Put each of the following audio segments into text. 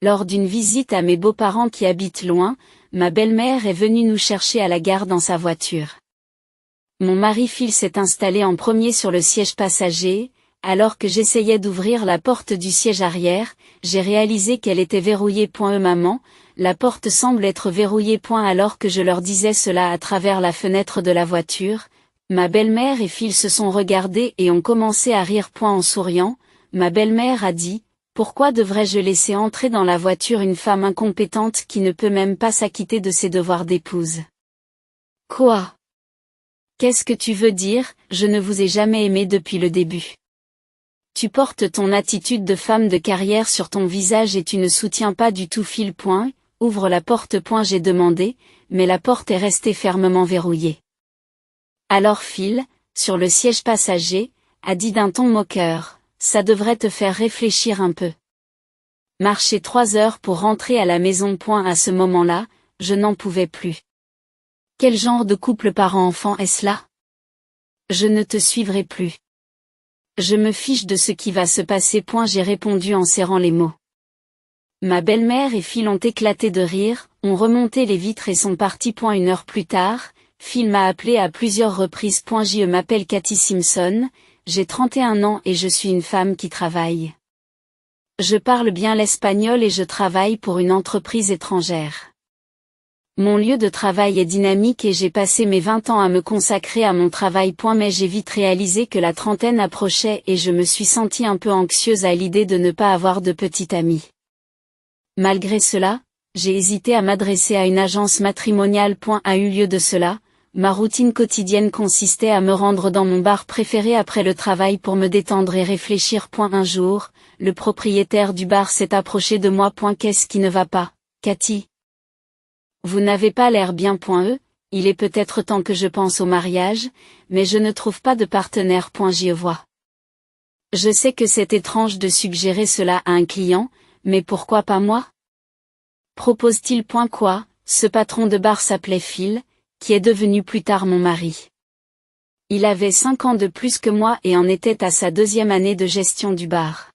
Lors d'une visite à mes beaux-parents qui habitent loin, ma belle-mère est venue nous chercher à la gare dans sa voiture. Mon mari Phil s'est installé en premier sur le siège passager. Alors que j'essayais d'ouvrir la porte du siège arrière, j'ai réalisé qu'elle était verrouillée. Maman, la porte semble être verrouillée. Alors que je leur disais cela à travers la fenêtre de la voiture, ma belle-mère et Phil se sont regardés et ont commencé à rire. En souriant, ma belle-mère a dit: pourquoi devrais-je laisser entrer dans la voiture une femme incompétente qui ne peut même pas s'acquitter de ses devoirs d'épouse? Quoi? Qu'est-ce que tu veux dire? Je ne vous ai jamais aimé depuis le début. Tu portes ton attitude de femme de carrière sur ton visage et tu ne soutiens pas du tout Phil. Ouvre la porte. J'ai demandé, mais la porte est restée fermement verrouillée. Alors Phil, sur le siège passager, a dit d'un ton moqueur: ça devrait te faire réfléchir un peu. Marcher 3 heures pour rentrer à la maison. À ce moment-là, je n'en pouvais plus. Quel genre de couple parent-enfant est-ce là? Je ne te suivrai plus. Je me fiche de ce qui va se passer. J'ai répondu en serrant les mots. Ma belle-mère et Phil ont éclaté de rire, ont remonté les vitres et sont partis. 1 heure plus tard, Phil m'a appelé à plusieurs reprises. Je m'appelle Cathy Simpson, j'ai 31 ans et je suis une femme qui travaille. Je parle bien l'espagnol et je travaille pour une entreprise étrangère. Mon lieu de travail est dynamique et j'ai passé mes 20 ans à me consacrer à mon travail. Mais j'ai vite réalisé que la trentaine approchait et je me suis sentie un peu anxieuse à l'idée de ne pas avoir de petite amie. Malgré cela, j'ai hésité à m'adresser à une agence matrimoniale. A eu lieu de cela, ma routine quotidienne consistait à me rendre dans mon bar préféré après le travail pour me détendre et réfléchir. Un jour, le propriétaire du bar s'est approché de moi. Qu'est-ce qui ne va pas, Cathy? Vous n'avez pas l'air bien. Il est peut-être temps que je pense au mariage, mais je ne trouve pas de partenaire. J'y vois. Je sais que c'est étrange de suggérer cela à un client, mais pourquoi pas moi? Propose-t-il? Quoi? Ce patron de bar s'appelait Phil, qui est devenu plus tard mon mari. Il avait 5 ans de plus que moi et en était à sa 2e année de gestion du bar.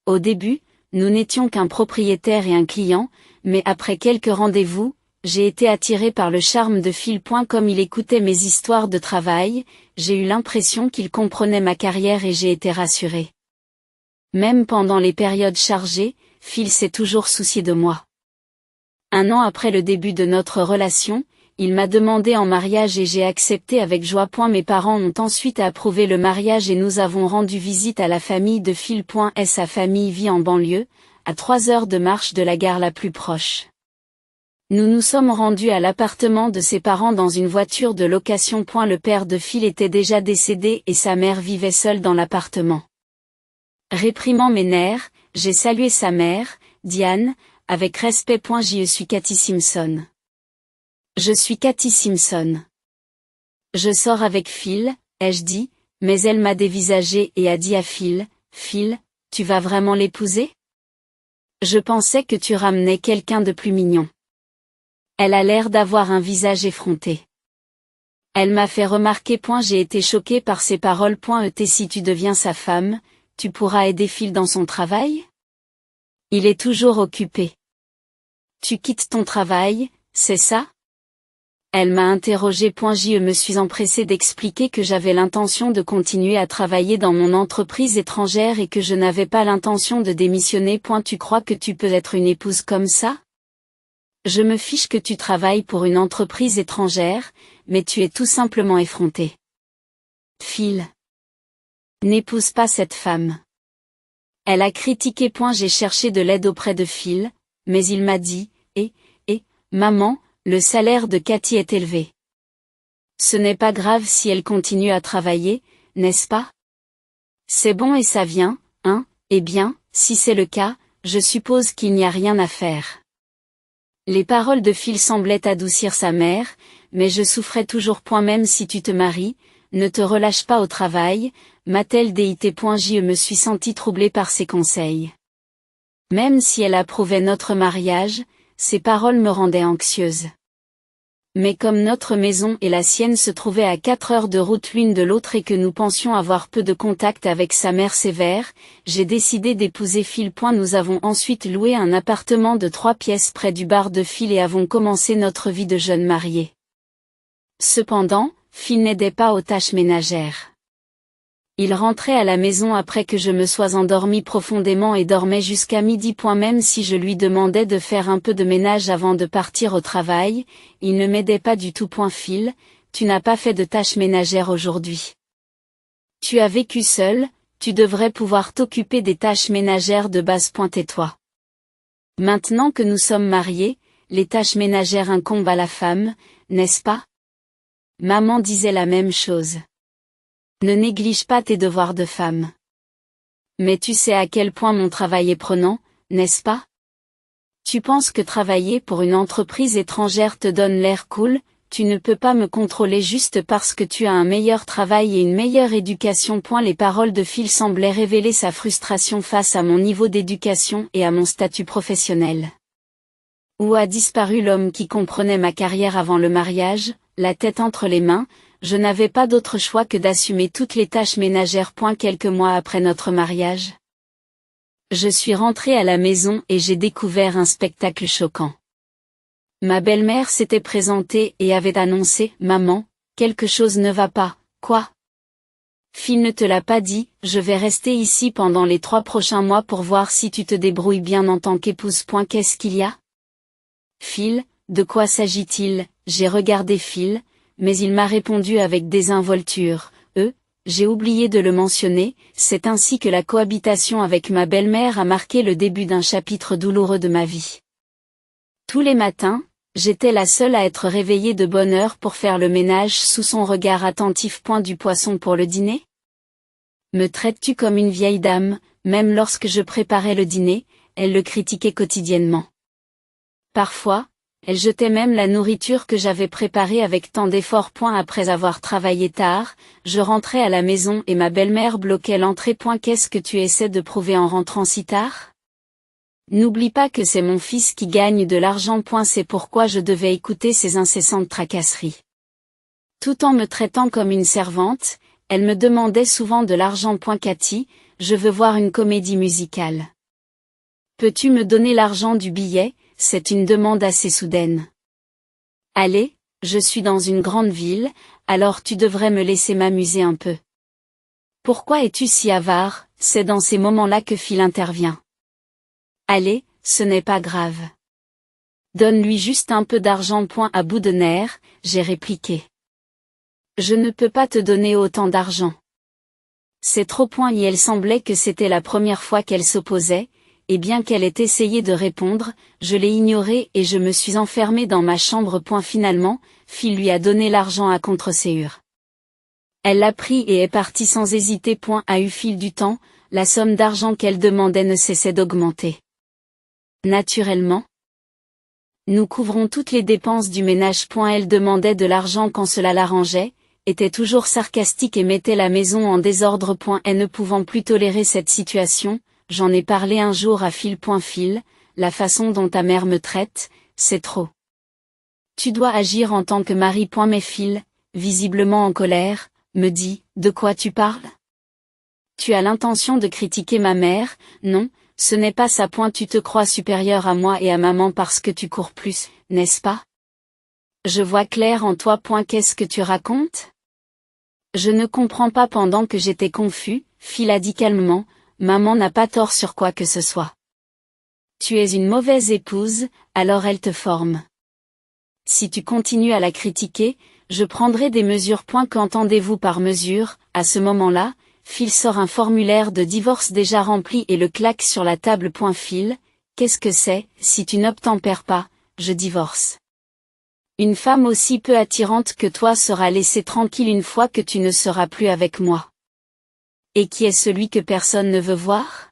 Au début, nous n'étions qu'un propriétaire et un client, mais après quelques rendez-vous, j'ai été attirée par le charme de Phil. Comme il écoutait mes histoires de travail, j'ai eu l'impression qu'il comprenait ma carrière et j'ai été rassurée. Même pendant les périodes chargées, Phil s'est toujours soucié de moi. 1 an après le début de notre relation, il m'a demandé en mariage et j'ai accepté avec joie. Mes parents ont ensuite approuvé le mariage et nous avons rendu visite à la famille de Phil. Sa famille vit en banlieue, à 3 heures de marche de la gare la plus proche. Nous nous sommes rendus à l'appartement de ses parents dans une voiture de location. Le père de Phil était déjà décédé et sa mère vivait seule dans l'appartement. Réprimant mes nerfs, j'ai salué sa mère, Diane, avec respect. Je suis Cathy Simpson. Je suis Cathy Simpson. Je sors avec Phil, ai-je dit, mais elle m'a dévisagé et a dit à Phil: Phil, tu vas vraiment l'épouser? Je pensais que tu ramenais quelqu'un de plus mignon. Elle a l'air d'avoir un visage effronté. Elle m'a fait remarquer. J'ai été choquée par ses paroles. Si tu deviens sa femme, tu pourras aider Phil dans son travail? Il est toujours occupé. Tu quittes ton travail, c'est ça? Elle m'a interrogé. Je me suis empressée d'expliquer que j'avais l'intention de continuer à travailler dans mon entreprise étrangère et que je n'avais pas l'intention de démissionner. Tu crois que tu peux être une épouse comme ça? Je me fiche que tu travailles pour une entreprise étrangère, mais tu es tout simplement effronté. Phil. N'épouse pas cette femme. Elle a critiqué. J'ai cherché de l'aide auprès de Phil, mais il m'a dit: maman, le salaire de Cathy est élevé. Ce n'est pas grave si elle continue à travailler, n'est-ce pas? C'est bon et ça vient, hein? Eh bien, si c'est le cas, je suppose qu'il n'y a rien à faire. Les paroles de Phil semblaient adoucir sa mère, mais je souffrais toujours. Même si tu te maries, ne te relâche pas au travail, m'a-t-elle dit. Je me suis sentie troublée par ses conseils. Même si elle approuvait notre mariage, ses paroles me rendaient anxieuse. Mais comme notre maison et la sienne se trouvaient à 4 heures de route l'une de l'autre et que nous pensions avoir peu de contact avec sa mère sévère, j'ai décidé d'épouser Phil. Nous avons ensuite loué un appartement de 3 pièces près du bar de Phil et avons commencé notre vie de jeunes mariés. Cependant, Phil n'aidait pas aux tâches ménagères. Il rentrait à la maison après que je me sois endormie profondément et dormait jusqu'à midi. Même si je lui demandais de faire un peu de ménage avant de partir au travail, il ne m'aidait pas du tout. Phil, tu n'as pas fait de tâches ménagères aujourd'hui. Tu as vécu seul, tu devrais pouvoir t'occuper des tâches ménagères de base. Tais-toi. Maintenant que nous sommes mariés, les tâches ménagères incombent à la femme, n'est-ce pas? Maman disait la même chose. Ne néglige pas tes devoirs de femme. Mais tu sais à quel point mon travail est prenant, n'est-ce pas? Tu penses que travailler pour une entreprise étrangère te donne l'air cool, tu ne peux pas me contrôler juste parce que tu as un meilleur travail et une meilleure éducation. Les paroles de Phil semblaient révéler sa frustration face à mon niveau d'éducation et à mon statut professionnel. Où a disparu l'homme qui comprenait ma carrière avant le mariage, la tête entre les mains? Je n'avais pas d'autre choix que d'assumer toutes les tâches ménagères. Quelques mois après notre mariage, je suis rentrée à la maison et j'ai découvert un spectacle choquant. Ma belle-mère s'était présentée et avait annoncé « Maman, quelque chose ne va pas, quoi ? Phil ne te l'a pas dit, je vais rester ici pendant les 3 prochains mois pour voir si tu te débrouilles bien en tant qu'épouse. Qu'est-ce qu'il y a ? Phil, de quoi s'agit-il ? J'ai regardé Phil, mais il m'a répondu avec désinvolture, j'ai oublié de le mentionner, c'est ainsi que la cohabitation avec ma belle-mère a marqué le début d'un chapitre douloureux de ma vie. Tous les matins, j'étais la seule à être réveillée de bonne heure pour faire le ménage sous son regard attentif. Du poisson pour le dîner ? Me traites-tu comme une vieille dame? Même lorsque je préparais le dîner, elle le critiquait quotidiennement. Parfois, elle jetait même la nourriture que j'avais préparée avec tant d'efforts. Après avoir travaillé tard, je rentrais à la maison et ma belle-mère bloquait l'entrée. Qu'est-ce que tu essaies de prouver en rentrant si tard ? N'oublie pas que c'est mon fils qui gagne de l'argent. C'est pourquoi je devais écouter ses incessantes tracasseries. Tout en me traitant comme une servante, elle me demandait souvent de l'argent. Cathy, je veux voir une comédie musicale. Peux-tu me donner l'argent du billet ? C'est une demande assez soudaine. Allez, je suis dans une grande ville, alors tu devrais me laisser m'amuser un peu. Pourquoi es-tu si avare ? C'est dans ces moments-là que Phil intervient. Allez, ce n'est pas grave. Donne-lui juste un peu d'argent. À bout de nerfs, j'ai répliqué. Je ne peux pas te donner autant d'argent. C'est trop. Et elle semblait que c'était la première fois qu'elle s'opposait, et bien qu'elle ait essayé de répondre, je l'ai ignorée et je me suis enfermée dans ma chambre. Finalement, Phil lui a donné l'argent à contre-séure. Elle l'a pris et est partie sans hésiter. Au fil du temps, la somme d'argent qu'elle demandait ne cessait d'augmenter. Naturellement, nous couvrons toutes les dépenses du ménage. Elle demandait de l'argent quand cela l'arrangeait, était toujours sarcastique et mettait la maison en désordre. Et ne pouvant plus tolérer cette situation, j'en ai parlé un jour à Phil. Phil, la façon dont ta mère me traite, c'est trop. Tu dois agir en tant que mari. Mais Phil, visiblement en colère, me dit, de quoi tu parles ? Tu as l'intention de critiquer ma mère ? Non, ce n'est pas ça. Tu te crois supérieur à moi et à maman parce que tu cours plus, n'est-ce pas ? Je vois clair en toi. Qu'est-ce que tu racontes ? Je ne comprends pas. Pendant que j'étais confus, Phil a dit calmement, maman n'a pas tort sur quoi que ce soit. Tu es une mauvaise épouse, alors elle te forme. Si tu continues à la critiquer, je prendrai des mesures. Qu'entendez-vous par mesure ? À ce moment-là, Phil sort un formulaire de divorce déjà rempli et le claque sur la table. Phil, qu'est-ce que c'est ? Si tu n'obtempères pas, je divorce. Une femme aussi peu attirante que toi sera laissée tranquille une fois que tu ne seras plus avec moi. Et qui est celui que personne ne veut voir ?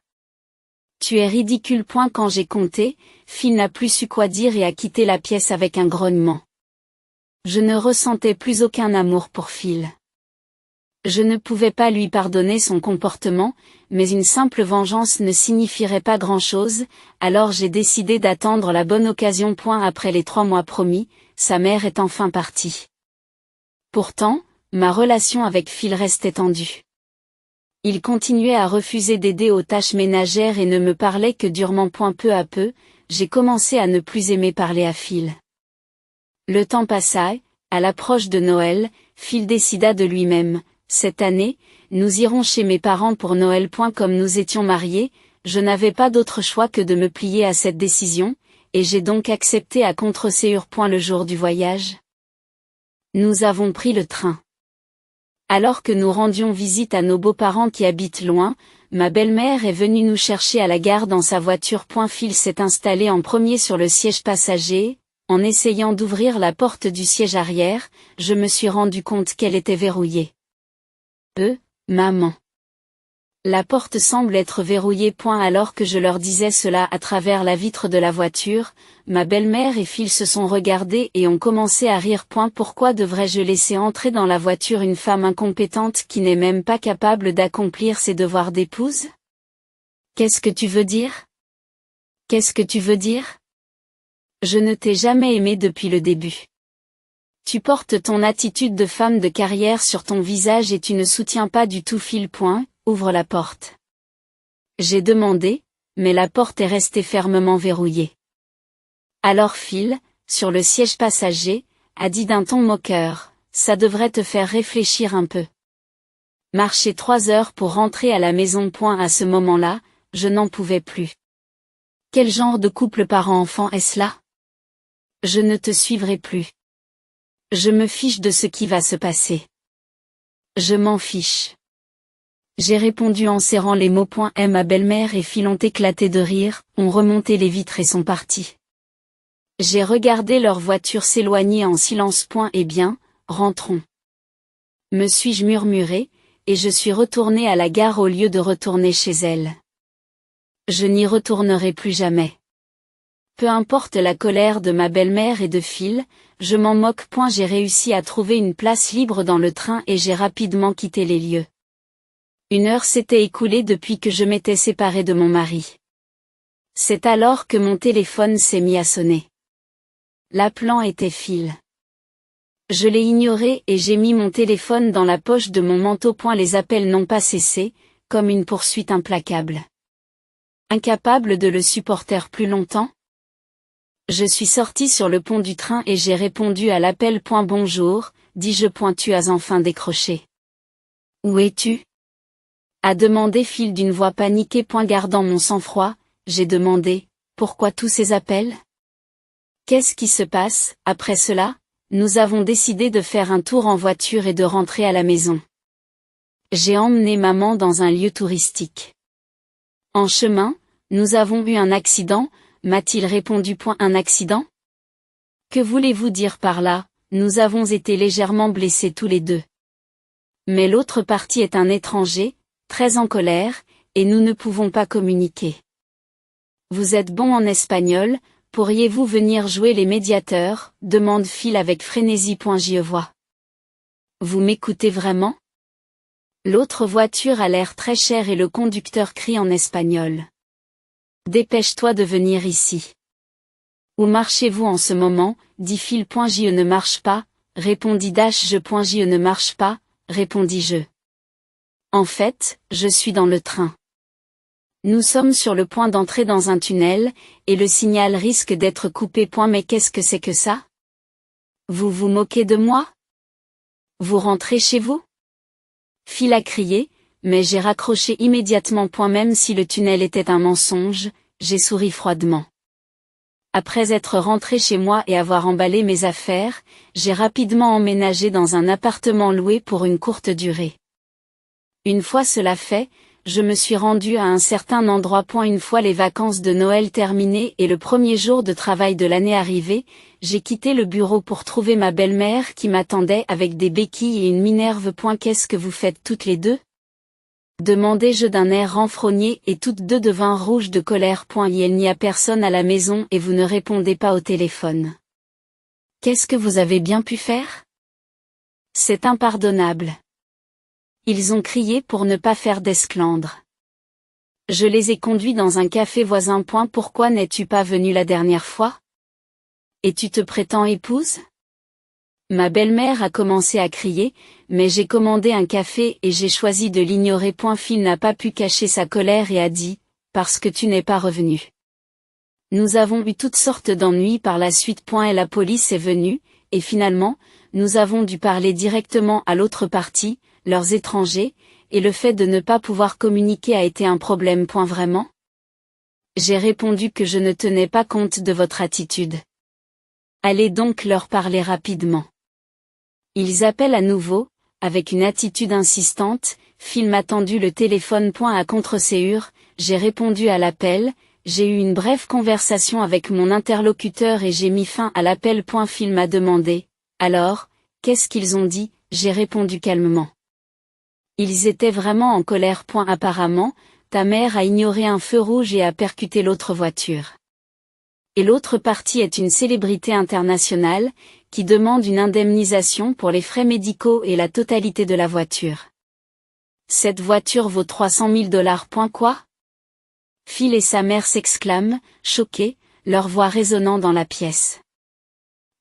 Tu es ridicule. Quand j'ai compté, Phil n'a plus su quoi dire et a quitté la pièce avec un grognement. Je ne ressentais plus aucun amour pour Phil. Je ne pouvais pas lui pardonner son comportement, mais une simple vengeance ne signifierait pas grand-chose, alors j'ai décidé d'attendre la bonne occasion. Après les 3 mois promis, sa mère est enfin partie. Pourtant, ma relation avec Phil restait tendue. Il continuait à refuser d'aider aux tâches ménagères et ne me parlait que durement. Peu à peu, j'ai commencé à ne plus aimer parler à Phil. Le temps passa, à l'approche de Noël, Phil décida de lui-même: cette année, nous irons chez mes parents pour Noël. Comme nous étions mariés, je n'avais pas d'autre choix que de me plier à cette décision, et j'ai donc accepté à contre-ségur. Le jour du voyage, nous avons pris le train. Alors que nous rendions visite à nos beaux-parents qui habitent loin, ma belle-mère est venue nous chercher à la gare dans sa voiture. Phil s'est installé en premier sur le siège passager. En essayant d'ouvrir la porte du siège arrière, je me suis rendu compte qu'elle était verrouillée. Maman. La porte semble être verrouillée. Alors que je leur disais cela à travers la vitre de la voiture, ma belle-mère et Phil se sont regardés et ont commencé à rire. Pourquoi devrais-je laisser entrer dans la voiture une femme incompétente qui n'est même pas capable d'accomplir ses devoirs d'épouse? Qu'est-ce que tu veux dire? Qu'est-ce que tu veux dire? Je ne t'ai jamais aimé depuis le début. Tu portes ton attitude de femme de carrière sur ton visage et tu ne soutiens pas du tout Phil. Ouvre la porte. J'ai demandé, mais la porte est restée fermement verrouillée. Alors Phil, sur le siège passager, a dit d'un ton moqueur: ça devrait te faire réfléchir un peu. Marcher 3 heures pour rentrer à la maison. À ce moment-là, je n'en pouvais plus. Quel genre de couple parent-enfant est-ce là? Je ne te suivrai plus. Je me fiche de ce qui va se passer. Je m'en fiche. J'ai répondu en serrant les mots. Ma belle-mère et Phil ont éclaté de rire, ont remonté les vitres et sont partis. J'ai regardé leur voiture s'éloigner en silence. Eh bien, rentrons. Me suis-je murmuré, et je suis retourné à la gare au lieu de retourner chez elle. Je n'y retournerai plus jamais. Peu importe la colère de ma belle-mère et de Phil, je m'en moque. J'ai réussi à trouver une place libre dans le train et j'ai rapidement quitté les lieux. 1 heure s'était écoulée depuis que je m'étais séparée de mon mari. C'est alors que mon téléphone s'est mis à sonner. L'appelant était Phil. Je l'ai ignoré et j'ai mis mon téléphone dans la poche de mon manteau. Les appels n'ont pas cessé, comme une poursuite implacable. Incapable de le supporter plus longtemps, je suis sorti sur le pont du train et j'ai répondu à l'appel. Bonjour, dis-je. Tu as enfin décroché. Où es-tu? A demandé Phil d'une voix paniquée. Gardant mon sang-froid, j'ai demandé: pourquoi tous ces appels? Qu'est-ce qui se passe? Après cela, nous avons décidé de faire un tour en voiture et de rentrer à la maison. J'ai emmené maman dans un lieu touristique. En chemin, nous avons eu un accident, m'a-t-il répondu. Un accident? Que voulez-vous dire par là? Nous avons été légèrement blessés tous les deux. Mais l'autre partie est un étranger, très en colère, et nous ne pouvons pas communiquer. Vous êtes bon en espagnol, pourriez-vous venir jouer les médiateurs? Demande Phil avec frénésie. J'y vois. Vous m'écoutez vraiment? L'autre voiture a l'air très chère et le conducteur crie en espagnol. Dépêche-toi de venir ici. Où marchez-vous en ce moment? Dit Phil. Je ne marche pas, répondit Dash. Je ne marche pas, répondis-je. En fait, je suis dans le train. Nous sommes sur le point d'entrer dans un tunnel, et le signal risque d'être coupé. Mais qu'est-ce que c'est que ça? Vous vous moquez de moi? Vous rentrez chez vous? Phil a crié, mais j'ai raccroché immédiatement. Même si le tunnel était un mensonge, j'ai souri froidement. Après être rentré chez moi et avoir emballé mes affaires, j'ai rapidement emménagé dans un appartement loué pour une courte durée. Une fois cela fait, je me suis rendu à un certain endroit. Une fois les vacances de Noël terminées et le premier jour de travail de l'année arrivé, j'ai quitté le bureau pour trouver ma belle-mère qui m'attendait avec des béquilles et une minerve. Qu'est-ce que vous faites toutes les deux? Demandai-je d'un air renfrogné et toutes deux devinrent rouges de colère. Il n'y a personne à la maison et vous ne répondez pas au téléphone. Qu'est-ce que vous avez bien pu faire? C'est impardonnable. Ils ont crié pour ne pas faire d'esclandre. Je les ai conduits dans un café voisin. Pourquoi n'es-tu pas venu la dernière fois? Et tu te prétends épouse? Ma belle-mère a commencé à crier, mais j'ai commandé un café et j'ai choisi de l'ignorer. Phil n'a pas pu cacher sa colère et a dit, parce que tu n'es pas revenu. Nous avons eu toutes sortes d'ennuis par la suite. Et la police est venue, et finalement, nous avons dû parler directement à l'autre partie, leurs étrangers, et le fait de ne pas pouvoir communiquer a été un problème. Vraiment? J'ai répondu que je ne tenais pas compte de votre attitude. Allez donc leur parler rapidement. Ils appellent à nouveau, avec une attitude insistante. Phil m'a tendu le téléphone. À contre-séure, j'ai répondu à l'appel, j'ai eu une brève conversation avec mon interlocuteur et j'ai mis fin à l'appel. Phil m'a demandé, alors, qu'est-ce qu'ils ont dit? J'ai répondu calmement. Ils étaient vraiment en colère. Apparemment, ta mère a ignoré un feu rouge et a percuté l'autre voiture. Et l'autre partie est une célébrité internationale, qui demande une indemnisation pour les frais médicaux et la totalité de la voiture. Cette voiture vaut $300 000. Quoi? Phil et sa mère s'exclament, choqués, leur voix résonnant dans la pièce.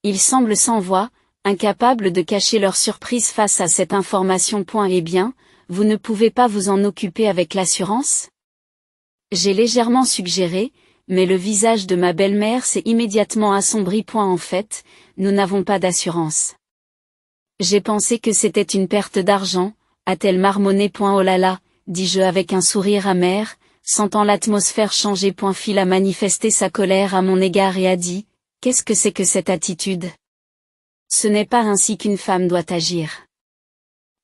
Ils semblent sans voix, incapables de cacher leur surprise face à cette information. Eh bien, vous ne pouvez pas vous en occuper avec l'assurance? J'ai légèrement suggéré, mais le visage de ma belle-mère s'est immédiatement assombri. En fait, nous n'avons pas d'assurance. J'ai pensé que c'était une perte d'argent, a-t-elle marmonné. Oh là là, dis-je avec un sourire amer, sentant l'atmosphère changer. Phil a manifesté sa colère à mon égard et a dit, qu'est-ce que c'est que cette attitude? Ce n'est pas ainsi qu'une femme doit agir.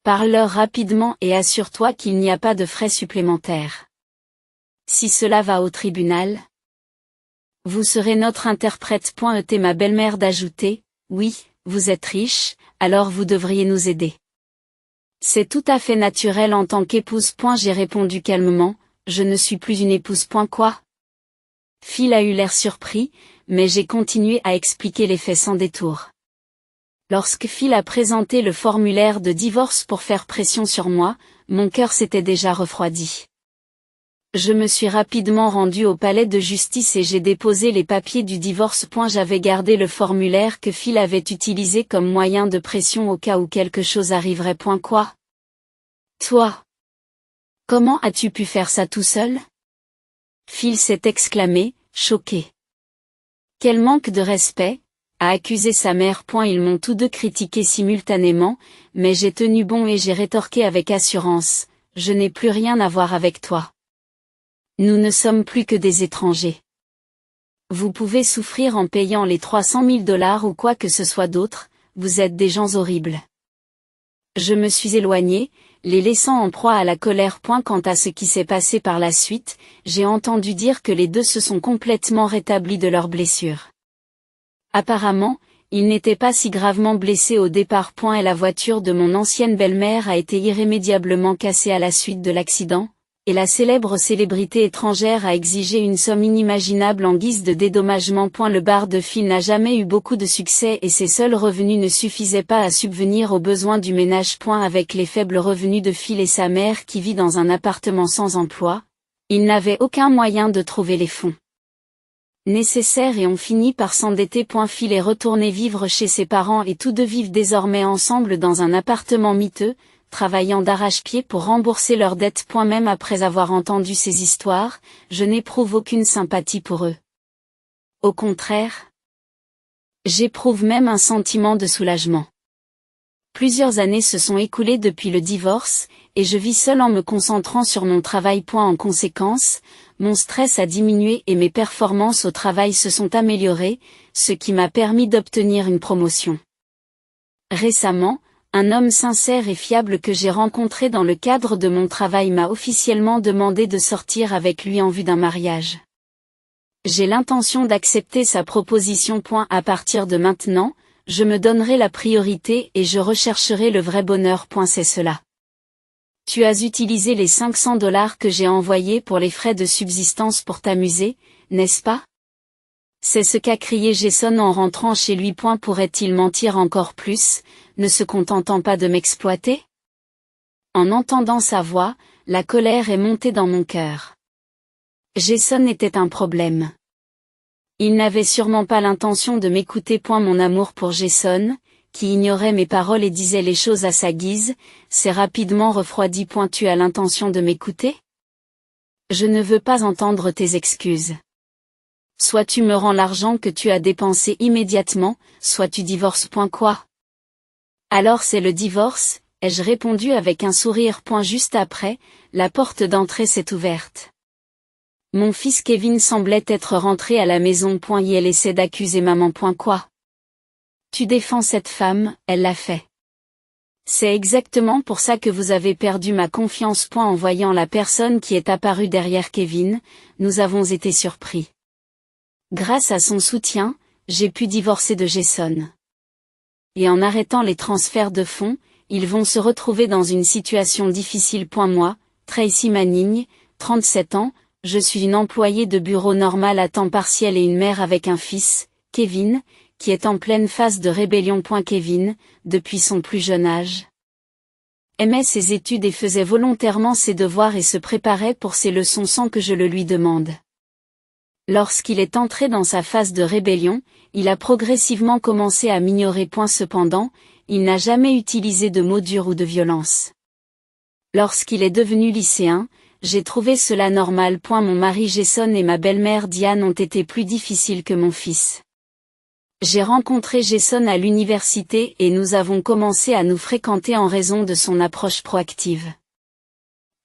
Parle-leur rapidement et assure-toi qu'il n'y a pas de frais supplémentaires. Si cela va au tribunal, vous serez notre interprète. Était ma belle-mère d'ajouter, oui, vous êtes riche, alors vous devriez nous aider. C'est tout à fait naturel en tant qu'épouse. J'ai répondu calmement, je ne suis plus une épouse. Quoi? Phil a eu l'air surpris, mais j'ai continué à expliquer les faits sans détour. Lorsque Phil a présenté le formulaire de divorce pour faire pression sur moi, mon cœur s'était déjà refroidi. Je me suis rapidement rendu au palais de justice et j'ai déposé les papiers du divorce. J'avais gardé le formulaire que Phil avait utilisé comme moyen de pression au cas où quelque chose arriverait. Quoi? Toi? Comment as-tu pu faire ça tout seul? Phil s'est exclamé, choqué. Quel manque de respect, a accusé sa mère. Ils m'ont tous deux critiqué simultanément, mais j'ai tenu bon et j'ai rétorqué avec assurance, je n'ai plus rien à voir avec toi. Nous ne sommes plus que des étrangers. Vous pouvez souffrir en payant les $300 000 ou quoi que ce soit d'autre, vous êtes des gens horribles. Je me suis éloigné, les laissant en proie à la colère. Quant à ce qui s'est passé par la suite, j'ai entendu dire que les deux se sont complètement rétablis de leurs blessures. Apparemment, ils n'étaient pas si gravement blessés au départ. Et la voiture de mon ancienne belle-mère a été irrémédiablement cassée à la suite de l'accident, et la célèbre célébrité étrangère a exigé une somme inimaginable en guise de dédommagement. Le bar de Phil n'a jamais eu beaucoup de succès et ses seuls revenus ne suffisaient pas à subvenir aux besoins du ménage. Avec les faibles revenus de Phil et sa mère qui vit dans un appartement sans emploi, ils n'avaient aucun moyen de trouver les fonds nécessaires et ont fini par s'endetter. Phil est retourné vivre chez ses parents et tous deux vivent désormais ensemble dans un appartement miteux, travaillant d'arrache-pied pour rembourser leurs dettes. Même après avoir entendu ces histoires, je n'éprouve aucune sympathie pour eux. Au contraire, j'éprouve même un sentiment de soulagement. Plusieurs années se sont écoulées depuis le divorce, et je vis seul en me concentrant sur mon travail. En conséquence, mon stress a diminué et mes performances au travail se sont améliorées, ce qui m'a permis d'obtenir une promotion. Récemment, un homme sincère et fiable que j'ai rencontré dans le cadre de mon travail m'a officiellement demandé de sortir avec lui en vue d'un mariage. J'ai l'intention d'accepter sa proposition. À partir de maintenant, je me donnerai la priorité et je rechercherai le vrai bonheur. C'est cela. Tu as utilisé les $500 que j'ai envoyés pour les frais de subsistance pour t'amuser, n'est-ce pas? C'est ce qu'a crié Jason en rentrant chez lui. Pourrait-il mentir encore plus, ne se contentant pas de m'exploiter? En entendant sa voix, la colère est montée dans mon cœur. Jason était un problème. Il n'avait sûrement pas l'intention de m'écouter. Mon amour pour Jason, qui ignorait mes paroles et disait les choses à sa guise, s'est rapidement refroidi. Tu as l'intention de m'écouter? Je ne veux pas entendre tes excuses. Soit tu me rends l'argent que tu as dépensé immédiatement, soit tu divorces. Quoi? Alors c'est le divorce, ai-je répondu avec un sourire. Juste après, la porte d'entrée s'est ouverte. Mon fils Kevin semblait être rentré à la maison. Et elle essaie d'accuser maman. Quoi? Tu défends cette femme, elle l'a fait. C'est exactement pour ça que vous avez perdu ma confiance. En voyant la personne qui est apparue derrière Kevin, nous avons été surpris. Grâce à son soutien, j'ai pu divorcer de Jason. Et en arrêtant les transferts de fonds, ils vont se retrouver dans une situation difficile. Moi, Tracy Manning, 37 ans, je suis une employée de bureau normale à temps partiel et une mère avec un fils, Kevin, qui est en pleine phase de rébellion. Kevin, depuis son plus jeune âge, aimait ses études et faisait volontairement ses devoirs et se préparait pour ses leçons sans que je le lui demande. Lorsqu'il est entré dans sa phase de rébellion, il a progressivement commencé à m'ignorer. Cependant, il n'a jamais utilisé de mots durs ou de violence. Lorsqu'il est devenu lycéen, j'ai trouvé cela normal. Mon mari Jason et ma belle-mère Diane ont été plus difficiles que mon fils. J'ai rencontré Jason à l'université et nous avons commencé à nous fréquenter en raison de son approche proactive.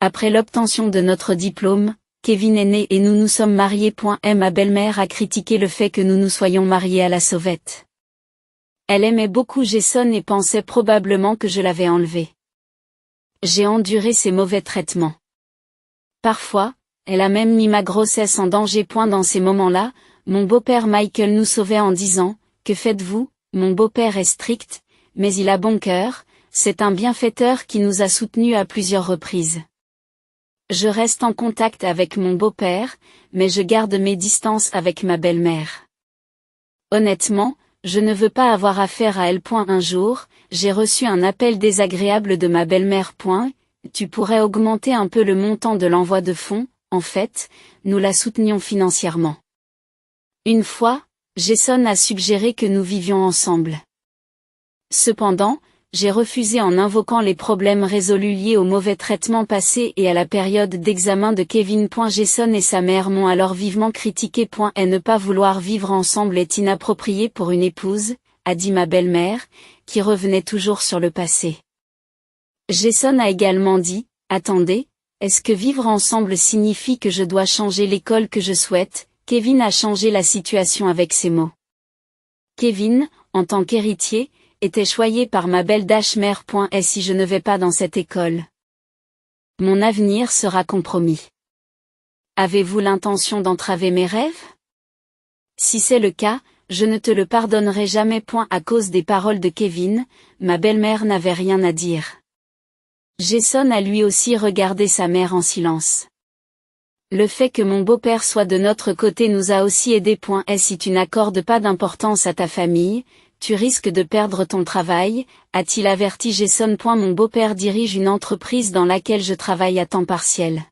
Après l'obtention de notre diplôme, Kevin est né et nous nous sommes mariés. Ma belle-mère a critiqué le fait que nous nous soyons mariés à la sauvette. Elle aimait beaucoup Jason et pensait probablement que je l'avais enlevé. J'ai enduré ces mauvais traitements. Parfois, elle a même mis ma grossesse en danger. Dans ces moments-là, mon beau-père Michael nous sauvait en disant « Que faites-vous? Mon beau-père est strict, mais il a bon cœur, c'est un bienfaiteur qui nous a soutenus à plusieurs reprises. » Je reste en contact avec mon beau-père, mais je garde mes distances avec ma belle-mère. Honnêtement, je ne veux pas avoir affaire à elle. Un jour, j'ai reçu un appel désagréable de ma belle-mère. Tu pourrais augmenter un peu le montant de l'envoi de fonds, en fait, nous la soutenions financièrement. Une fois, Jason a suggéré que nous vivions ensemble. Cependant, j'ai refusé en invoquant les problèmes résolus liés au mauvais traitement passé et à la période d'examen de Kevin. Jason et sa mère m'ont alors vivement critiqué. Et ne pas vouloir vivre ensemble est inapproprié pour une épouse, a dit ma belle-mère, qui revenait toujours sur le passé. Jason a également dit, attendez, est-ce que vivre ensemble signifie que je dois changer l'école que je souhaite? Kevin a changé la situation avec ces mots. Kevin, en tant qu'héritier, était choyé par ma belle-mère. Et si je ne vais pas dans cette école, mon avenir sera compromis. Avez-vous l'intention d'entraver mes rêves? Si c'est le cas, je ne te le pardonnerai jamais. À cause des paroles de Kevin, ma belle-mère n'avait rien à dire. Jason a lui aussi regardé sa mère en silence. Le fait que mon beau-père soit de notre côté nous a aussi aidés. Et si tu n'accordes pas d'importance à ta famille, tu risques de perdre ton travail, a-t-il averti Jason. Mon beau-père dirige une entreprise dans laquelle je travaille à temps partiel.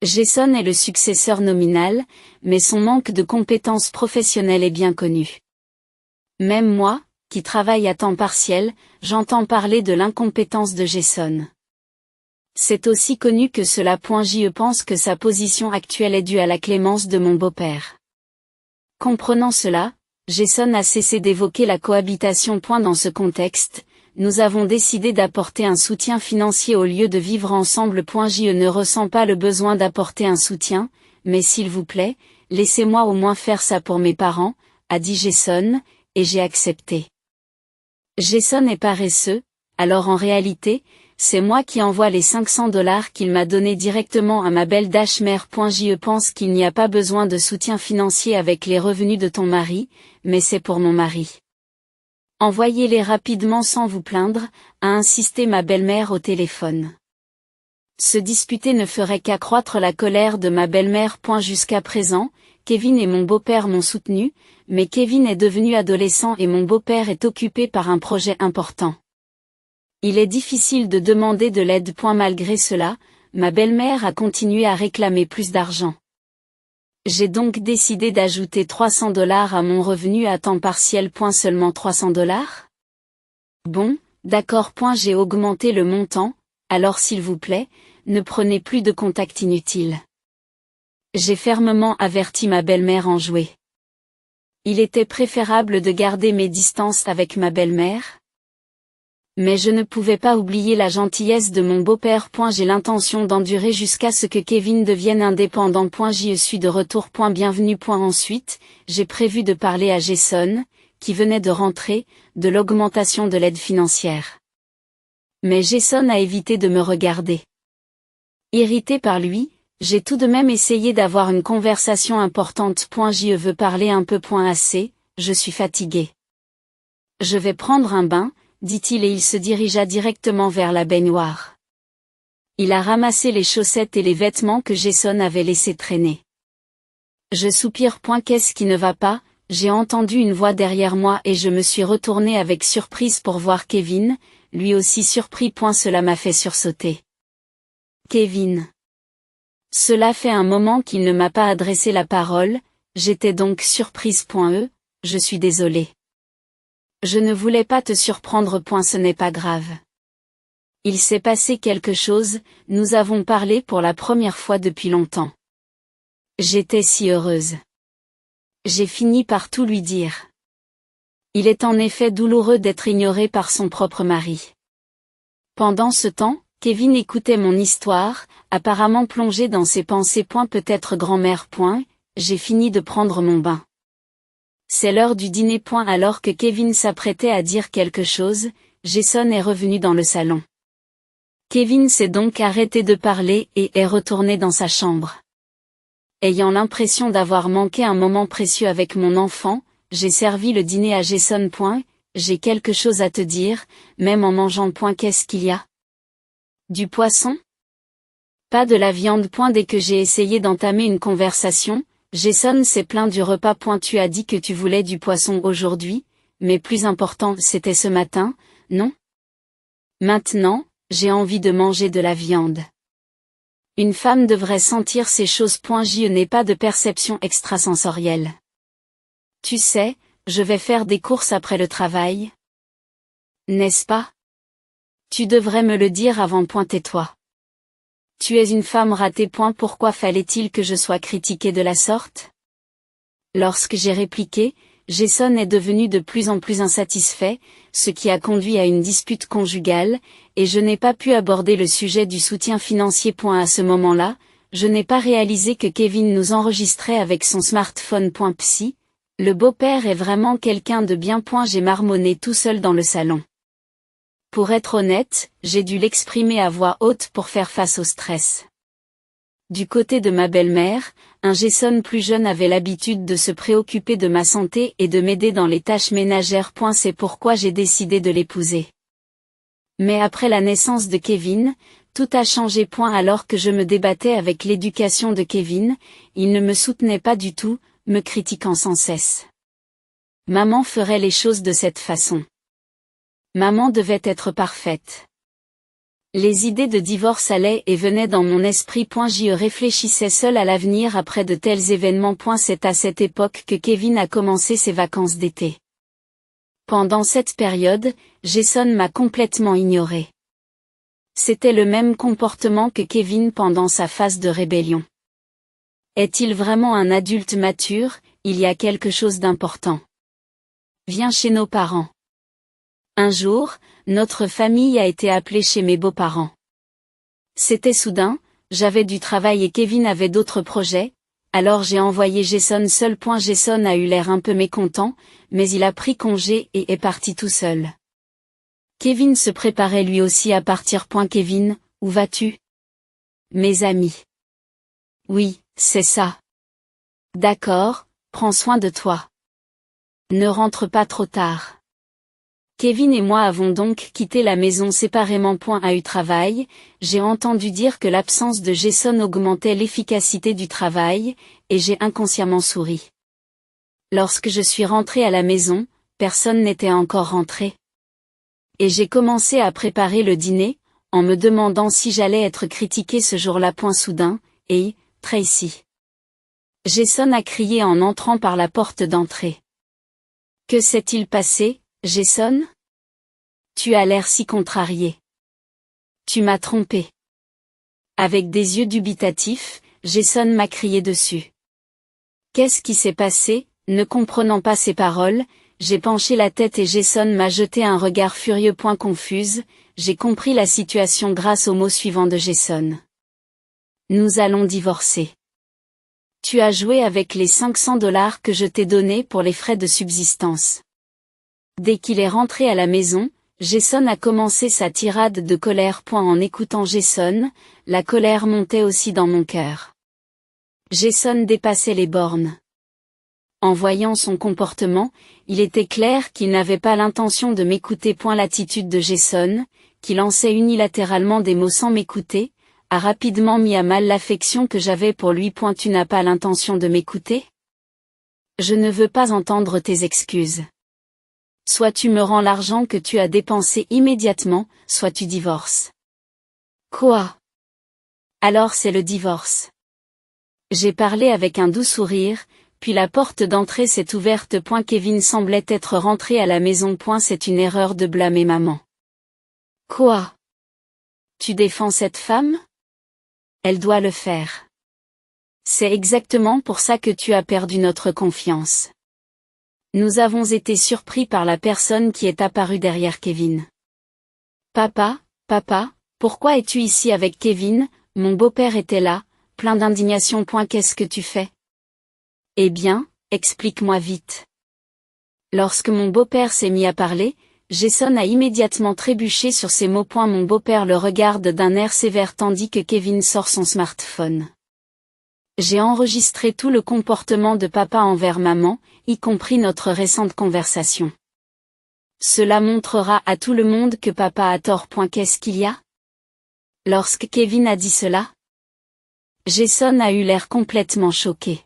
Jason est le successeur nominal, mais son manque de compétences professionnelles est bien connu. Même moi, qui travaille à temps partiel, j'entends parler de l'incompétence de Jason. C'est aussi connu que cela. Je pense que sa position actuelle est due à la clémence de mon beau-père. Comprenant cela, Jason a cessé d'évoquer la cohabitation. Dans ce contexte, nous avons décidé d'apporter un soutien financier au lieu de vivre ensemble. Je ne ressens pas le besoin d'apporter un soutien, mais s'il vous plaît, laissez-moi au moins faire ça pour mes parents, a dit Jason, et j'ai accepté. Jason est paresseux, alors en réalité, c'est moi qui envoie les $500 qu'il m'a donnés directement à ma belle-mère. Je pense qu'il n'y a pas besoin de soutien financier avec les revenus de ton mari, mais c'est pour mon mari. Envoyez-les rapidement sans vous plaindre, a insisté ma belle-mère au téléphone. Se disputer ne ferait qu'accroître la colère de ma belle-mère. Jusqu'à présent, Kevin et mon beau-père m'ont soutenu, mais Kevin est devenu adolescent et mon beau-père est occupé par un projet important. Il est difficile de demander de l'aide. Malgré cela, ma belle-mère a continué à réclamer plus d'argent. J'ai donc décidé d'ajouter $300 à mon revenu à temps partiel. Seulement $300? Bon, d'accord. J'ai augmenté le montant, alors s'il vous plaît, ne prenez plus de contact inutile. J'ai fermement averti ma belle-mère enjouée. Il était préférable de garder mes distances avec ma belle-mère. Mais je ne pouvais pas oublier la gentillesse de mon beau-père. J'ai l'intention d'endurer jusqu'à ce que Kevin devienne indépendant. J'y suis de retour. Bienvenue. Ensuite, j'ai prévu de parler à Jason, qui venait de rentrer, de l'augmentation de l'aide financière. Mais Jason a évité de me regarder. Irrité par lui, j'ai tout de même essayé d'avoir une conversation importante. Je veux parler un peu. Assez, je suis fatigué. Je vais prendre un bain, dit-il et il se dirigea directement vers la baignoire. Il a ramassé les chaussettes et les vêtements que Jason avait laissés traîner. Je soupire. Qu'est-ce qui ne va pas? J'ai entendu une voix derrière moi et je me suis retourné avec surprise pour voir Kevin, lui aussi surpris. Cela m'a fait sursauter. Kevin. Cela fait un moment qu'il ne m'a pas adressé la parole, j'étais donc surprise. Je suis désolée. Je ne voulais pas te surprendre. Ce n'est pas grave. Il s'est passé quelque chose, nous avons parlé pour la première fois depuis longtemps. J'étais si heureuse. J'ai fini par tout lui dire. Il est en effet douloureux d'être ignoré par son propre mari. Pendant ce temps, Kevin écoutait mon histoire, apparemment plongé dans ses pensées. Peut-être grand-mère. J'ai fini de prendre mon bain. C'est l'heure du dîner. Alors que Kevin s'apprêtait à dire quelque chose, Jason est revenu dans le salon. Kevin s'est donc arrêté de parler et est retourné dans sa chambre. Ayant l'impression d'avoir manqué un moment précieux avec mon enfant, j'ai servi le dîner à Jason. J'ai quelque chose à te dire, même en mangeant. Qu'est-ce qu'il y a? Du poisson? Pas de la viande. Dès que j'ai essayé d'entamer une conversation, Jason s'est plaint du repas. Tu as dit que tu voulais du poisson aujourd'hui, mais plus important, c'était ce matin, non? Maintenant, j'ai envie de manger de la viande. Une femme devrait sentir ces choses. Je n'ai pas de perception extrasensorielle. Tu sais, je vais faire des courses après le travail. N'est-ce pas? Tu devrais me le dire avant. Tais-toi. Tu es une femme ratée. Pourquoi fallait-il que je sois critiquée de la sorte? Lorsque j'ai répliqué, Jason est devenu de plus en plus insatisfait, ce qui a conduit à une dispute conjugale, et je n'ai pas pu aborder le sujet du soutien financier. À ce moment-là, je n'ai pas réalisé que Kevin nous enregistrait avec son smartphone. Psy, le beau-père est vraiment quelqu'un de bien. J'ai marmonné tout seul dans le salon. Pour être honnête, j'ai dû l'exprimer à voix haute pour faire face au stress. Du côté de ma belle-mère, un Jason plus jeune avait l'habitude de se préoccuper de ma santé et de m'aider dans les tâches ménagères. C'est pourquoi j'ai décidé de l'épouser. Mais après la naissance de Kevin, tout a changé. Alors que je me débattais avec l'éducation de Kevin, il ne me soutenait pas du tout, me critiquant sans cesse. Maman ferait les choses de cette façon. Maman devait être parfaite. Les idées de divorce allaient et venaient dans mon esprit. J'y réfléchissais seul à l'avenir après de tels événements. C'est à cette époque que Kevin a commencé ses vacances d'été. Pendant cette période, Jason m'a complètement ignoré. C'était le même comportement que Kevin pendant sa phase de rébellion. Est-il vraiment un adulte mature? Il y a quelque chose d'important. Viens chez nos parents. Un jour, notre famille a été appelée chez mes beaux-parents. C'était soudain, j'avais du travail et Kevin avait d'autres projets, alors j'ai envoyé Jason seul. Jason a eu l'air un peu mécontent, mais il a pris congé et est parti tout seul. Kevin se préparait lui aussi à partir. Kevin, où vas-tu? Mes amis. Oui, c'est ça. D'accord, prends soin de toi. Ne rentre pas trop tard. Kevin et moi avons donc quitté la maison séparément. À eu travail, j'ai entendu dire que l'absence de Jason augmentait l'efficacité du travail, et j'ai inconsciemment souri. Lorsque je suis rentrée à la maison, personne n'était encore rentré. Et j'ai commencé à préparer le dîner, en me demandant si j'allais être critiquée ce jour-là. Soudain, hey, Tracy. Jason a crié en entrant par la porte d'entrée. Que s'est-il passé, Jason? Tu as l'air si contrarié. Tu m'as trompé. Avec des yeux dubitatifs, Jason m'a crié dessus. Qu'est-ce qui s'est passé? Ne comprenant pas ses paroles, j'ai penché la tête et Jason m'a jeté un regard furieux. Confuse, j'ai compris la situation grâce aux mots suivants de Jason. Nous allons divorcer. Tu as joué avec les $500 que je t'ai donnés pour les frais de subsistance. Dès qu'il est rentré à la maison, Jason a commencé sa tirade de colère. En écoutant Jason, la colère montait aussi dans mon cœur. Jason dépassait les bornes. En voyant son comportement, il était clair qu'il n'avait pas l'intention de m'écouter. L'attitude de Jason, qui lançait unilatéralement des mots sans m'écouter, a rapidement mis à mal l'affection que j'avais pour lui. Tu n'as pas l'intention de m'écouter? Je ne veux pas entendre tes excuses. Soit tu me rends l'argent que tu as dépensé immédiatement, soit tu divorces. Quoi? Alors c'est le divorce. J'ai parlé avec un doux sourire, puis la porte d'entrée s'est ouverte. Kevin semblait être rentré à la maison. C'est une erreur de blâmer maman. Quoi? Tu défends cette femme? Elle doit le faire. C'est exactement pour ça que tu as perdu notre confiance. Nous avons été surpris par la personne qui est apparue derrière Kevin. Papa, pourquoi es-tu ici avec Kevin? Mon beau-père était là, plein d'indignation. Qu'est-ce que tu fais? Eh bien, explique-moi vite. Lorsque mon beau-père s'est mis à parler, Jason a immédiatement trébuché sur ses mots. Mon beau-père le regarde d'un air sévère tandis que Kevin sort son smartphone. J'ai enregistré tout le comportement de papa envers maman, y compris notre récente conversation. Cela montrera à tout le monde que papa a tort. Qu'est-ce qu'il y a? Lorsque Kevin a dit cela, Jason a eu l'air complètement choqué.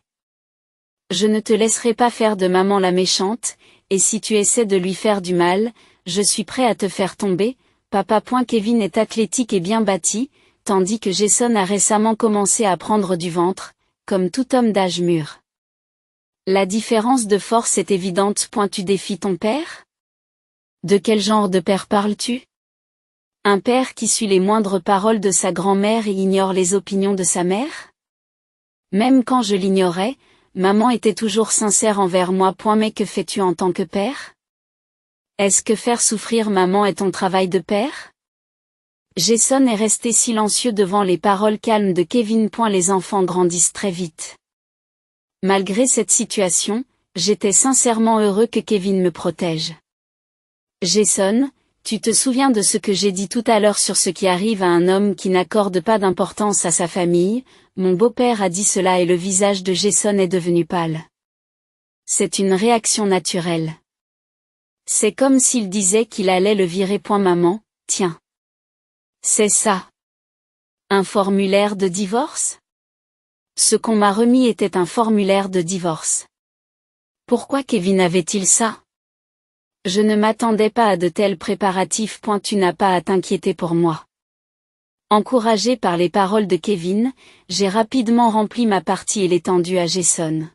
Je ne te laisserai pas faire de maman la méchante, et si tu essaies de lui faire du mal, je suis prêt à te faire tomber, papa. Kevin est athlétique et bien bâti, tandis que Jason a récemment commencé à prendre du ventre, comme tout homme d'âge mûr. La différence de force est évidente. Tu défies ton père? De quel genre de père parles-tu? Un père qui suit les moindres paroles de sa grand-mère et ignore les opinions de sa mère? Même quand je l'ignorais, maman était toujours sincère envers moi. Mais que fais-tu en tant que père? Est-ce que faire souffrir maman est ton travail de père? Jason est resté silencieux devant les paroles calmes de Kevin. Les enfants grandissent très vite. Malgré cette situation, j'étais sincèrement heureux que Kevin me protège. Jason, tu te souviens de ce que j'ai dit tout à l'heure sur ce qui arrive à un homme qui n'accorde pas d'importance à sa famille? Mon beau-père a dit cela et le visage de Jason est devenu pâle. C'est une réaction naturelle. C'est comme s'il disait qu'il allait le virer. Maman, tiens. C'est ça. Un formulaire de divorce? Ce qu'on m'a remis était un formulaire de divorce. Pourquoi Kevin avait-il ça? Je ne m'attendais pas à de tels préparatifs. Tu n'as pas à t'inquiéter pour moi. Encouragé par les paroles de Kevin, j'ai rapidement rempli ma partie et l'ai tendue à Jason.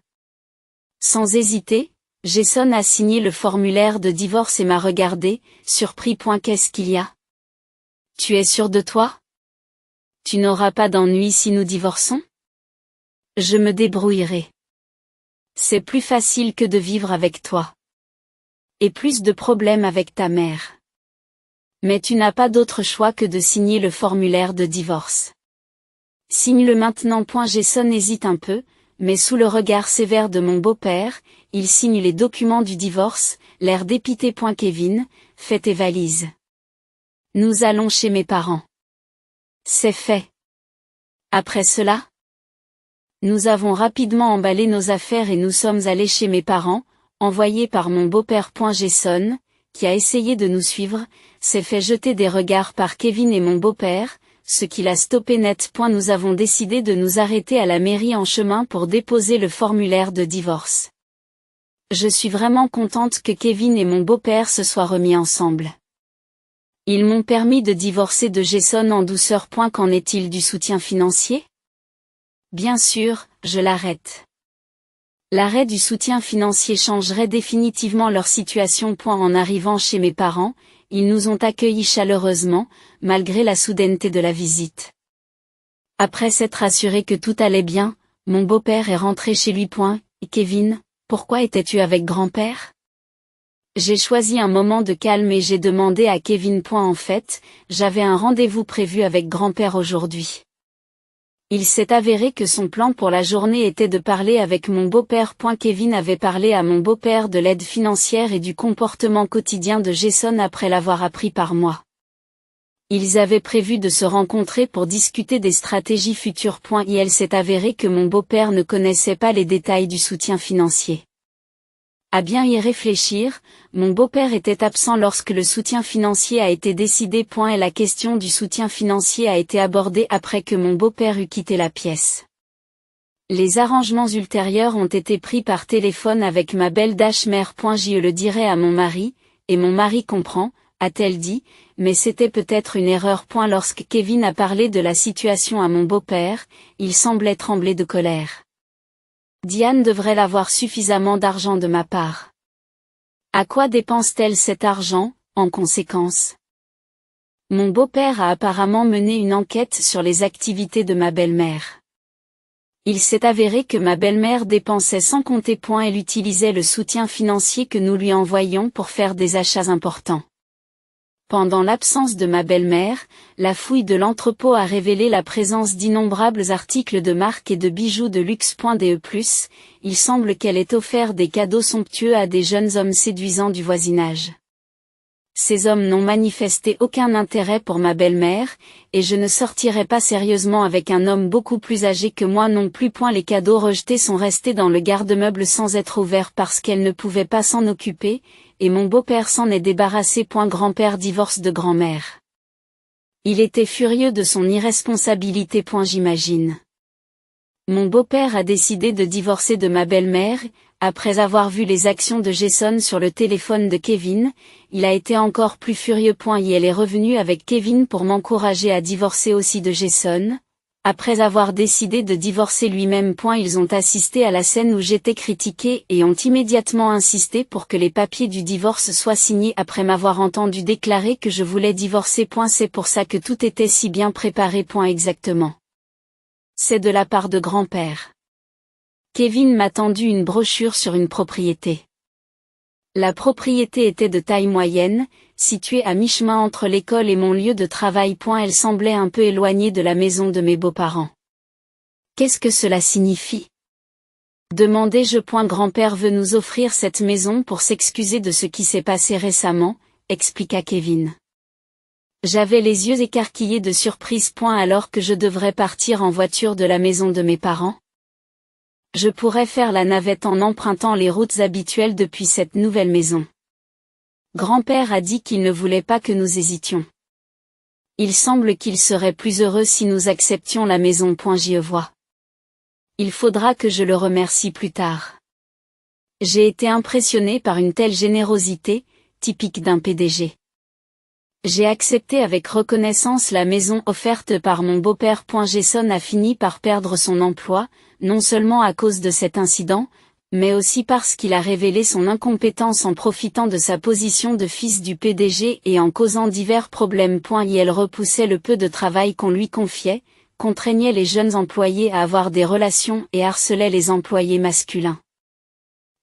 Sans hésiter, Jason a signé le formulaire de divorce et m'a regardé, surpris. Qu'est-ce qu'il y a? Tu es sûr de toi? Tu n'auras pas d'ennui si nous divorçons? Je me débrouillerai. C'est plus facile que de vivre avec toi. Et plus de problèmes avec ta mère. Mais tu n'as pas d'autre choix que de signer le formulaire de divorce. Signe-le maintenant. Jason hésite un peu, mais sous le regard sévère de mon beau-père, il signe les documents du divorce, l'air dépité. Kevin, fais tes valises. Nous allons chez mes parents. C'est fait. Après cela, nous avons rapidement emballé nos affaires et nous sommes allés chez mes parents, envoyés par mon beau-père. Jason, qui a essayé de nous suivre, s'est fait jeter des regards par Kevin et mon beau-père, ce qui l'a stoppé net. Nous avons décidé de nous arrêter à la mairie en chemin pour déposer le formulaire de divorce. Je suis vraiment contente que Kevin et mon beau-père se soient remis ensemble. Ils m'ont permis de divorcer de Jason en douceur. Qu'en est-il du soutien financier? Bien sûr, je l'arrête. L'arrêt du soutien financier changerait définitivement leur situation. En arrivant chez mes parents, ils nous ont accueillis chaleureusement, malgré la soudaineté de la visite. Après s'être assuré que tout allait bien, mon beau-père est rentré chez lui. Kevin, pourquoi étais-tu avec grand-père? J'ai choisi un moment de calme et j'ai demandé à Kevin. En fait, j'avais un rendez-vous prévu avec grand-père aujourd'hui. Il s'est avéré que son plan pour la journée était de parler avec mon beau-père. Kevin avait parlé à mon beau-père de l'aide financière et du comportement quotidien de Jason après l'avoir appris par moi. Ils avaient prévu de se rencontrer pour discuter des stratégies futures. Et elle s'est avéré que mon beau-père ne connaissait pas les détails du soutien financier. À bien y réfléchir, mon beau-père était absent lorsque le soutien financier a été décidé. Et la question du soutien financier a été abordée après que mon beau-père eut quitté la pièce. Les arrangements ultérieurs ont été pris par téléphone avec ma belle mère. Je le dirai à mon mari, et mon mari comprend, a-t-elle dit, mais c'était peut-être une erreur. Lorsque Kevin a parlé de la situation à mon beau-père, il semblait trembler de colère. Diane devrait avoir suffisamment d'argent de ma part. À quoi dépense-t-elle cet argent, en conséquence? Mon beau-père a apparemment mené une enquête sur les activités de ma belle-mère. Il s'est avéré que ma belle-mère dépensait sans compter. Elle utilisait le soutien financier que nous lui envoyions pour faire des achats importants. Pendant l'absence de ma belle-mère, la fouille de l'entrepôt a révélé la présence d'innombrables articles de marque et de bijoux de luxe. Il semble qu'elle ait offert des cadeaux somptueux à des jeunes hommes séduisants du voisinage. Ces hommes n'ont manifesté aucun intérêt pour ma belle-mère, et je ne sortirai pas sérieusement avec un homme beaucoup plus âgé que moi non plus. Les cadeaux rejetés sont restés dans le garde-meuble sans être ouverts parce qu'elle ne pouvait pas s'en occuper, et mon beau-père s'en est débarrassé. Grand-père divorce de grand-mère. Il était furieux de son irresponsabilité. J'imagine. Mon beau-père a décidé de divorcer de ma belle-mère. Après avoir vu les actions de Jason sur le téléphone de Kevin, il a été encore plus furieux. Et elle est revenue avec Kevin pour m'encourager à divorcer aussi de Jason. Après avoir décidé de divorcer lui-même. Ils ont assisté à la scène où j'étais critiquée et ont immédiatement insisté pour que les papiers du divorce soient signés après m'avoir entendu déclarer que je voulais divorcer. C'est pour ça que tout était si bien préparé. Exactement. C'est de la part de grand-père. Kevin m'a tendu une brochure sur une propriété. La propriété était de taille moyenne, située à mi-chemin entre l'école et mon lieu de travail. Elle semblait un peu éloignée de la maison de mes beaux-parents. Qu'est-ce que cela signifie? Demandai-je. Grand-père veut nous offrir cette maison pour s'excuser de ce qui s'est passé récemment, expliqua Kevin. J'avais les yeux écarquillés de surprise. Alors que je devrais partir en voiture de la maison de mes parents? Je pourrais faire la navette en empruntant les routes habituelles depuis cette nouvelle maison. Grand-père a dit qu'il ne voulait pas que nous hésitions. Il semble qu'il serait plus heureux si nous acceptions la maison. J'y vois. Il faudra que je le remercie plus tard. J'ai été impressionné par une telle générosité, typique d'un PDG. J'ai accepté avec reconnaissance la maison offerte par mon beau-père. Jason a fini par perdre son emploi, non seulement à cause de cet incident, mais aussi parce qu'il a révélé son incompétence en profitant de sa position de fils du PDG et en causant divers problèmes. Il repoussait le peu de travail qu'on lui confiait, contraignait les jeunes employés à avoir des relations et harcelait les employés masculins.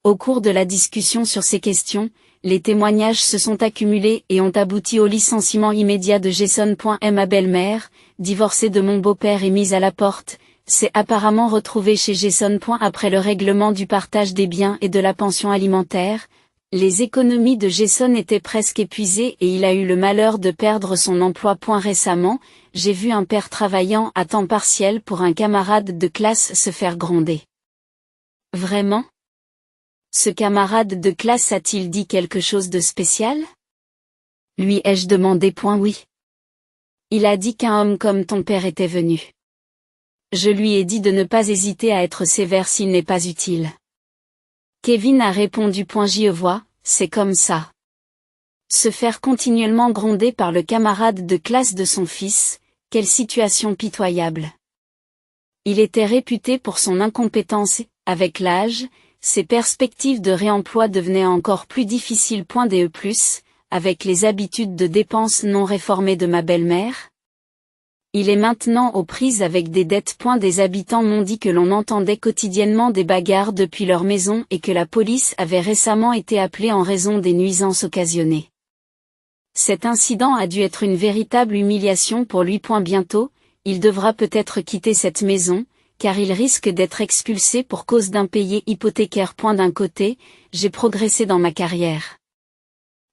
Au cours de la discussion sur ces questions, les témoignages se sont accumulés et ont abouti au licenciement immédiat de Jason. Ma belle-mère, divorcée de mon beau-père et mise à la porte, s'est apparemment retrouvée chez Jason. Après le règlement du partage des biens et de la pension alimentaire, les économies de Jason étaient presque épuisées et il a eu le malheur de perdre son emploi. Récemment, j'ai vu un père travaillant à temps partiel pour un camarade de classe se faire gronder. Vraiment? Ce camarade de classe a-t-il dit quelque chose de spécial? Lui ai-je demandé? Oui. Il a dit qu'un homme comme ton père était venu. Je lui ai dit de ne pas hésiter à être sévère s'il n'est pas utile. Kevin a répondu. J'y vois, c'est comme ça. Se faire continuellement gronder par le camarade de classe de son fils, quelle situation pitoyable. Il était réputé pour son incompétence, avec l'âge, ses perspectives de réemploi devenaient encore plus difficiles. De plus, avec les habitudes de dépenses non réformées de ma belle-mère. Il est maintenant aux prises avec des dettes. Des habitants m'ont dit que l'on entendait quotidiennement des bagarres depuis leur maison et que la police avait récemment été appelée en raison des nuisances occasionnées. Cet incident a dû être une véritable humiliation pour lui. Bientôt, il devra peut-être quitter cette maison, car il risque d'être expulsé pour cause d'impayés hypothécaires. D'un côté, j'ai progressé dans ma carrière.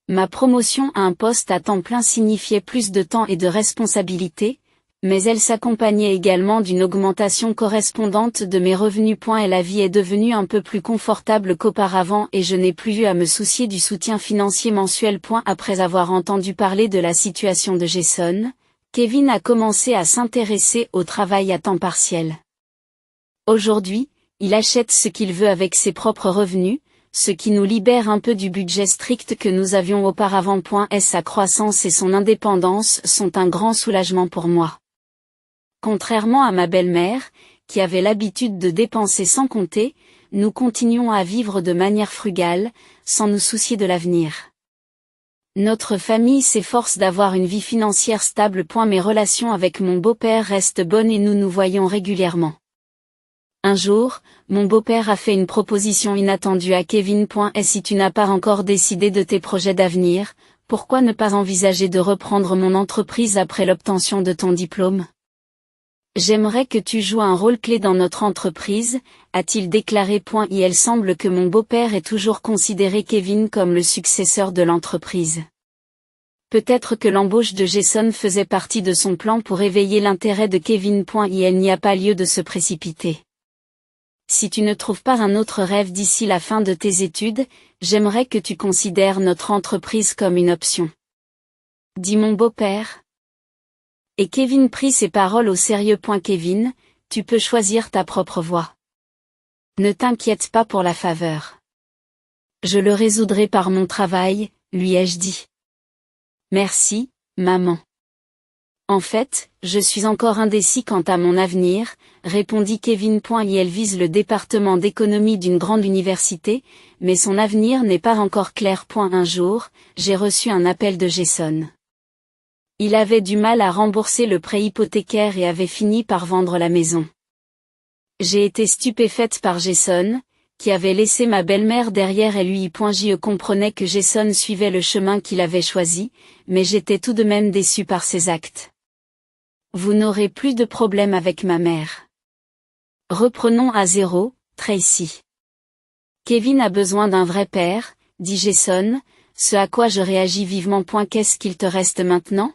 Ma promotion à un poste à temps plein signifiait plus de temps et de responsabilités, mais elle s'accompagnait également d'une augmentation correspondante de mes revenus. Et la vie est devenue un peu plus confortable qu'auparavant et je n'ai plus eu à me soucier du soutien financier mensuel. Après avoir entendu parler de la situation de Jason, Kevin a commencé à s'intéresser au travail à temps partiel. Aujourd'hui, il achète ce qu'il veut avec ses propres revenus, ce qui nous libère un peu du budget strict que nous avions auparavant. Sa croissance et son indépendance sont un grand soulagement pour moi. Contrairement à ma belle-mère, qui avait l'habitude de dépenser sans compter, nous continuons à vivre de manière frugale, sans nous soucier de l'avenir. Notre famille s'efforce d'avoir une vie financière stable. Mes relations avec mon beau-père restent bonnes et nous nous voyons régulièrement. Un jour, mon beau-père a fait une proposition inattendue à Kevin. Et si tu n'as pas encore décidé de tes projets d'avenir, pourquoi ne pas envisager de reprendre mon entreprise après l'obtention de ton diplôme ? J'aimerais que tu joues un rôle clé dans notre entreprise, a-t-il déclaré. Il semble que mon beau-père ait toujours considéré Kevin comme le successeur de l'entreprise. Peut-être que l'embauche de Jason faisait partie de son plan pour éveiller l'intérêt de Kevin. Il n'y a pas lieu de se précipiter. Si tu ne trouves pas un autre rêve d'ici la fin de tes études, j'aimerais que tu considères notre entreprise comme une option. Dit mon beau-père. Et Kevin prit ses paroles au sérieux. Kevin, tu peux choisir ta propre voie. Ne t'inquiète pas pour la faveur. Je le résoudrai par mon travail, lui ai-je dit. Merci, maman. En fait, je suis encore indécis quant à mon avenir, répondit Kevin. Il vise le département d'économie d'une grande université, mais son avenir n'est pas encore clair. Un jour, j'ai reçu un appel de Jason. Il avait du mal à rembourser le prêt hypothécaire et avait fini par vendre la maison. J'ai été stupéfaite par Jason, qui avait laissé ma belle-mère derrière et lui. Je comprenais que Jason suivait le chemin qu'il avait choisi, mais j'étais tout de même déçue par ses actes. Vous n'aurez plus de problème avec ma mère. Reprenons à zéro, Tracy. Kevin a besoin d'un vrai père, dit Jason, ce à quoi je réagis vivement. Qu'est-ce qu'il te reste maintenant ?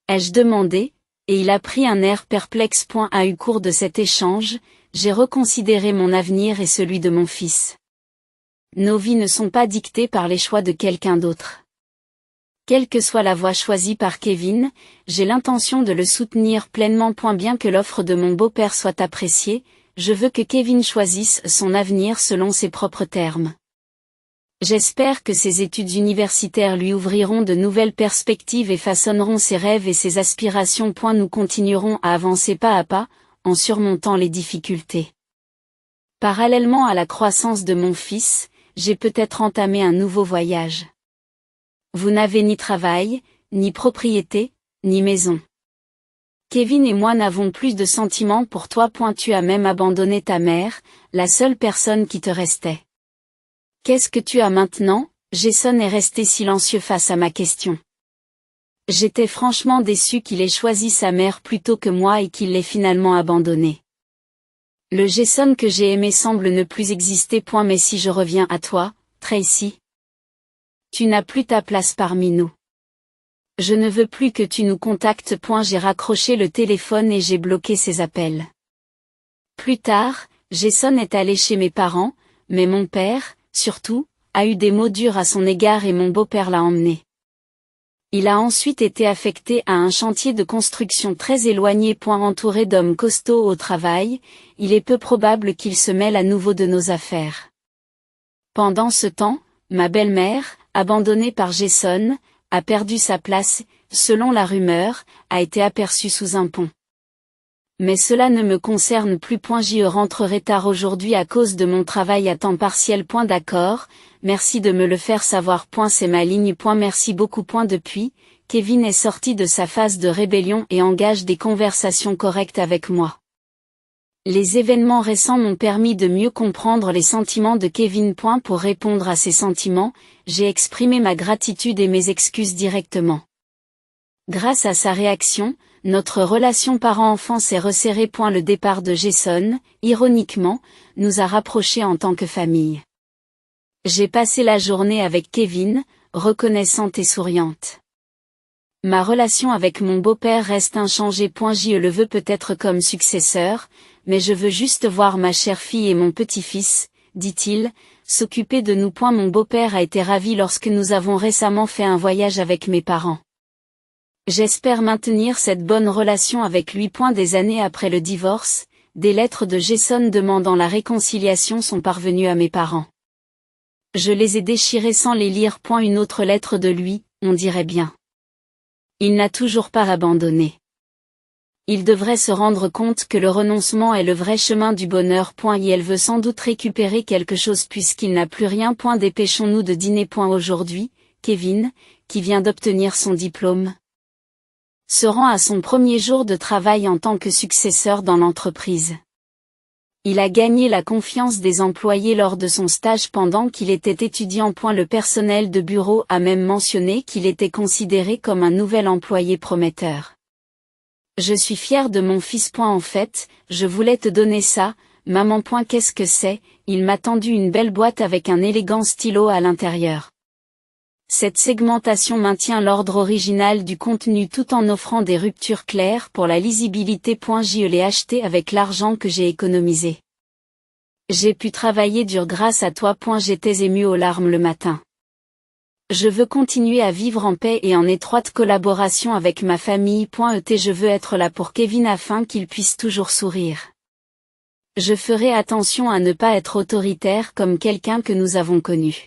Ai-je demandé, et il a pris un air perplexe. À eu cours de cet échange, j'ai reconsidéré mon avenir et celui de mon fils. Nos vies ne sont pas dictées par les choix de quelqu'un d'autre. Quelle que soit la voie choisie par Kevin, j'ai l'intention de le soutenir pleinement. Bien que l'offre de mon beau-père soit appréciée, je veux que Kevin choisisse son avenir selon ses propres termes. J'espère que ses études universitaires lui ouvriront de nouvelles perspectives et façonneront ses rêves et ses aspirations. Nous continuerons à avancer pas à pas, en surmontant les difficultés. Parallèlement à la croissance de mon fils, j'ai peut-être entamé un nouveau voyage. Vous n'avez ni travail, ni propriété, ni maison. Kevin et moi n'avons plus de sentiments pour toi. Tu as même abandonné ta mère, la seule personne qui te restait. Qu'est-ce que tu as maintenant ? Jason est resté silencieux face à ma question. J'étais franchement déçue qu'il ait choisi sa mère plutôt que moi et qu'il l'ait finalement abandonnée. Le Jason que j'ai aimé semble ne plus exister. Mais si je reviens à toi, Tracy, tu n'as plus ta place parmi nous. Je ne veux plus que tu nous contactes. J'ai raccroché le téléphone et j'ai bloqué ses appels. Plus tard, Jason est allé chez mes parents, mais mon père, surtout, a eu des mots durs à son égard et mon beau-père l'a emmené. Il a ensuite été affecté à un chantier de construction très éloigné. Entouré d'hommes costauds au travail, il est peu probable qu'il se mêle à nouveau de nos affaires. Pendant ce temps, ma belle-mère, abandonné par Jason, a perdu sa place, selon la rumeur, a été aperçu sous un pont. Mais cela ne me concerne plus. Je rentrerai tard aujourd'hui à cause de mon travail à temps partiel. D'accord, merci de me le faire savoir. C'est ma ligne. Merci beaucoup. Depuis, Kevin est sorti de sa phase de rébellion et engage des conversations correctes avec moi. Les événements récents m'ont permis de mieux comprendre les sentiments de Kevin. Pour répondre à ses sentiments, j'ai exprimé ma gratitude et mes excuses directement. Grâce à sa réaction, notre relation parent-enfant s'est resserrée. Le départ de Jason, ironiquement, nous a rapprochés en tant que famille. J'ai passé la journée avec Kevin, reconnaissante et souriante. Ma relation avec mon beau-père reste inchangée. Je le veux peut-être comme successeur, mais je veux juste voir ma chère fille et mon petit-fils, dit-il, s'occuper de nous. Mon beau-père a été ravi lorsque nous avons récemment fait un voyage avec mes parents. J'espère maintenir cette bonne relation avec lui. Des années après le divorce, des lettres de Jason demandant la réconciliation sont parvenues à mes parents. Je les ai déchirées sans les lire. Une autre lettre de lui, on dirait bien. Il n'a toujours pas abandonné. Il devrait se rendre compte que le renoncement est le vrai chemin du bonheur. Et elle veut sans doute récupérer quelque chose puisqu'il n'a plus rien. Dépêchons-nous de dîner. Aujourd'hui, Kevin, qui vient d'obtenir son diplôme, se rend à son premier jour de travail en tant que successeur dans l'entreprise. Il a gagné la confiance des employés lors de son stage pendant qu'il était étudiant. Le personnel de bureau a même mentionné qu'il était considéré comme un nouvel employé prometteur. Je suis fière de mon fils. En fait, je voulais te donner ça, maman. Qu'est-ce que c'est? Il m'a tendu une belle boîte avec un élégant stylo à l'intérieur. Cette segmentation maintient l'ordre original du contenu tout en offrant des ruptures claires pour la lisibilité. Je l'ai acheté avec l'argent que j'ai économisé. J'ai pu travailler dur grâce à toi. J'étais émue aux larmes le matin. Je veux continuer à vivre en paix et en étroite collaboration avec ma famille. Je veux être là pour Kevin afin qu'il puisse toujours sourire. Je ferai attention à ne pas être autoritaire comme quelqu'un que nous avons connu.